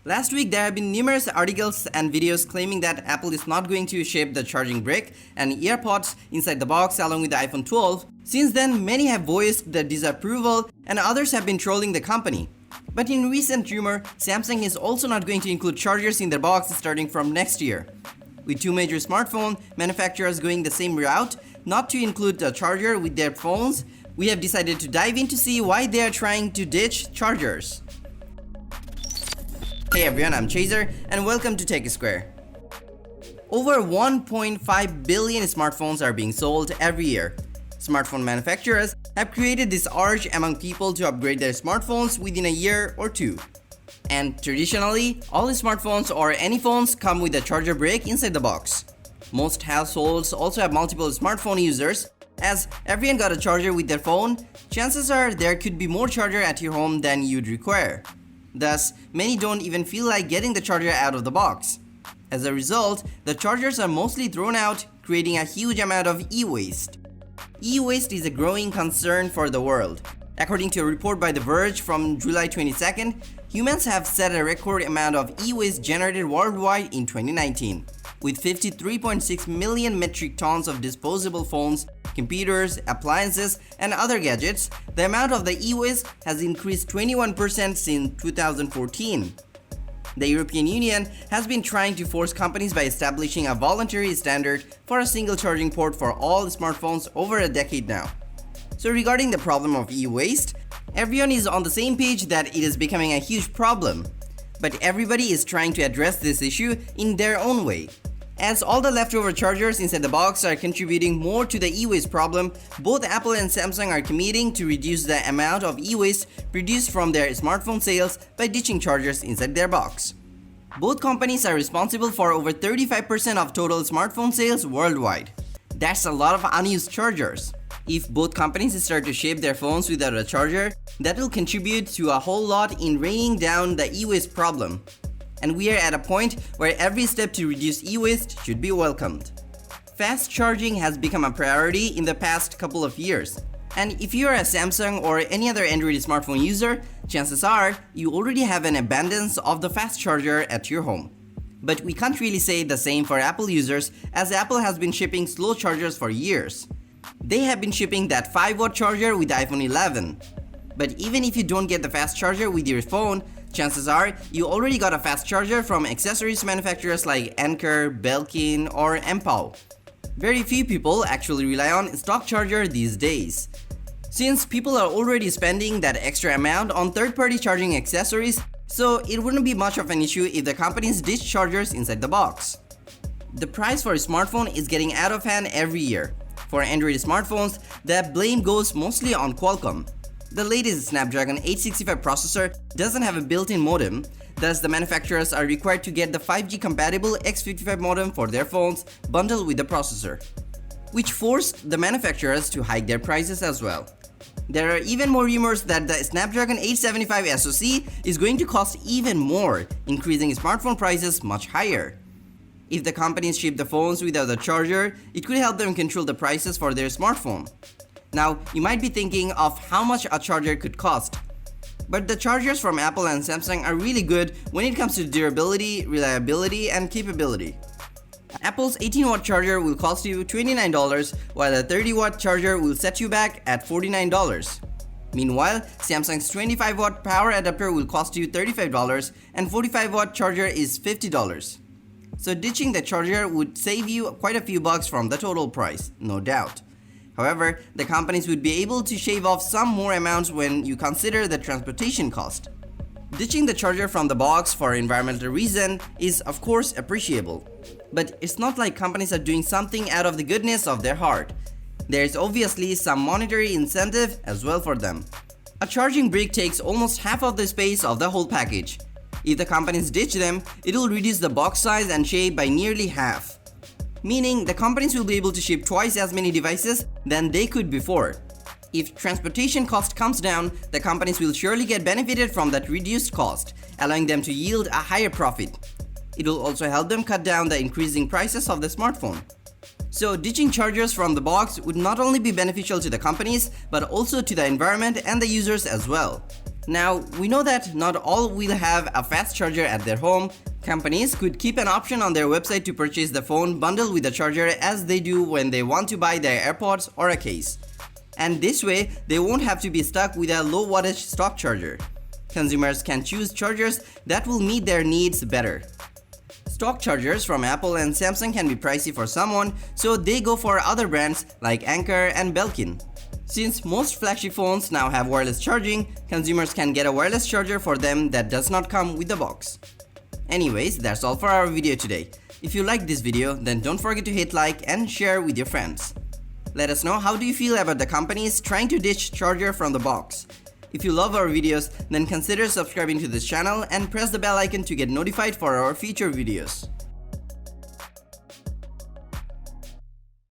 Last week, there have been numerous articles and videos claiming that Apple is not going to ship the charging brick and earpods inside the box along with the iPhone 12. Since then, many have voiced their disapproval and others have been trolling the company. But in recent rumor, Samsung is also not going to include chargers in their box starting from next year. With two major smartphone manufacturers going the same route, not to include the charger with their phones, we have decided to dive in to see why they are trying to ditch chargers. Hey everyone, I'm Chaser and welcome to Tech Square. Over 1.5 billion smartphones are being sold every year. Smartphone manufacturers have created this urge among people to upgrade their smartphones within a year or two. And traditionally, all smartphones or any phones come with a charger brick inside the box. Most households also have multiple smartphone users. As everyone got a charger with their phone, chances are there could be more charger at your home than you'd require. Thus, many don't even feel like getting the charger out of the box. As a result, the chargers are mostly thrown out, creating a huge amount of e-waste. E-waste is a growing concern for the world. According to a report by The Verge from July 22nd, humans have set a record amount of e-waste generated worldwide in 2019, with 53.6 million metric tons of disposable phones, computers, appliances, and other gadgets. The amount of the e-waste has increased 21% since 2014. The European Union has been trying to force companies by establishing a voluntary standard for a single charging port for all smartphones over a decade now. So regarding the problem of e-waste, everyone is on the same page that it is becoming a huge problem. But everybody is trying to address this issue in their own way. As all the leftover chargers inside the box are contributing more to the e-waste problem, both Apple and Samsung are committing to reduce the amount of e-waste produced from their smartphone sales by ditching chargers inside their box. Both companies are responsible for over 35% of total smartphone sales worldwide. That's a lot of unused chargers. If both companies start to ship their phones without a charger, that will contribute to a whole lot in reining down the e-waste problem. And we are at a point where every step to reduce e-waste should be welcomed. Fast charging has become a priority in the past couple of years. And if you are a Samsung or any other Android smartphone user, chances are you already have an abundance of the fast charger at your home. But we can't really say the same for Apple users, as Apple has been shipping slow chargers for years. They have been shipping that 5-watt charger with the iPhone 11. But even if you don't get the fast charger with your phone, chances are you already got a fast charger from accessories manufacturers like Anker, Belkin, or Empal. Very few people actually rely on stock charger these days. Since people are already spending that extra amount on third-party charging accessories, so it wouldn't be much of an issue if the companies ditch chargers inside the box. The price for a smartphone is getting out of hand every year. For Android smartphones, the blame goes mostly on Qualcomm. The latest Snapdragon 865 processor doesn't have a built-in modem, thus the manufacturers are required to get the 5G compatible X55 modem for their phones bundled with the processor, which forced the manufacturers to hike their prices as well. There are even more rumors that the Snapdragon 875 SoC is going to cost even more, increasing smartphone prices much higher. If the companies ship the phones without a charger, it could help them control the prices for their smartphone. Now, you might be thinking of how much a charger could cost. But the chargers from Apple and Samsung are really good when it comes to durability, reliability, and capability. Apple's 18-watt charger will cost you $29, while a 30-watt charger will set you back at $49. Meanwhile, Samsung's 25-watt power adapter will cost you $35 and 45-watt charger is $50. So ditching the charger would save you quite a few bucks from the total price, no doubt. However, the companies would be able to shave off some more amounts when you consider the transportation cost. Ditching the charger from the box for environmental reason is of course appreciable. But it's not like companies are doing something out of the goodness of their heart. There is obviously some monetary incentive as well for them. A charging brick takes almost half of the space of the whole package. If the companies ditch them, it will reduce the box size and shape by nearly half. Meaning the companies will be able to ship twice as many devices than they could before. If transportation cost comes down, the companies will surely get benefited from that reduced cost, allowing them to yield a higher profit. It will also help them cut down the increasing prices of the smartphone. So ditching chargers from the box would not only be beneficial to the companies, but also to the environment and the users as well. Now, we know that not all will have a fast charger at their home. Companies could keep an option on their website to purchase the phone bundled with a charger as they do when they want to buy their AirPods or a case. And this way, they won't have to be stuck with a low wattage stock charger. Consumers can choose chargers that will meet their needs better. Stock chargers from Apple and Samsung can be pricey for someone, so they go for other brands like Anker and Belkin. Since most flagship phones now have wireless charging, consumers can get a wireless charger for them that does not come with the box. Anyways, that's all for our video today. If you liked this video, then don't forget to hit like and share with your friends. Let us know how do you feel about the companies trying to ditch charger from the box. If you love our videos, then consider subscribing to this channel and press the bell icon to get notified for our future videos.